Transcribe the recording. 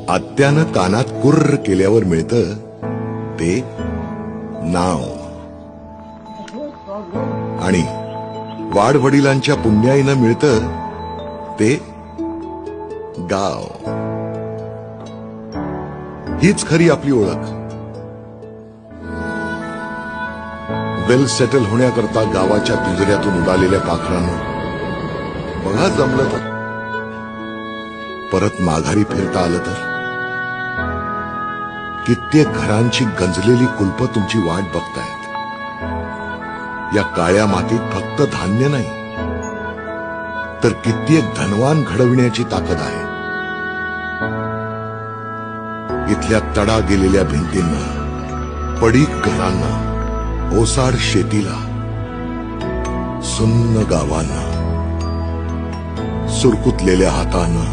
आत्यानं कानात कुर्र केल्यावर मिळतं ते नाव, आणि वाडवडिलांच्या पुण्याईनं मिळतं ते गाव. हीच खरी आपली ओळख. वेल सेटल होण्याकरता गावाच्या पिंजऱ्यातून उडालेल्या पाखरांना बघा जमलं तर परत माघारी फिरता आलं तर. कित्येक घरांची गंजलेली कुलप तुमची वाट बघतायत. या काळ्या मातीत फक्त धान्य नाही तर कित्येक धनवान घडविण्याची ताकद आहे. इथल्या तडा गेलेल्या भिंतींना, पडीक घरांना, ओसाड शेतीला, सुन्न गावांना, सुरकुतलेल्या हातांना,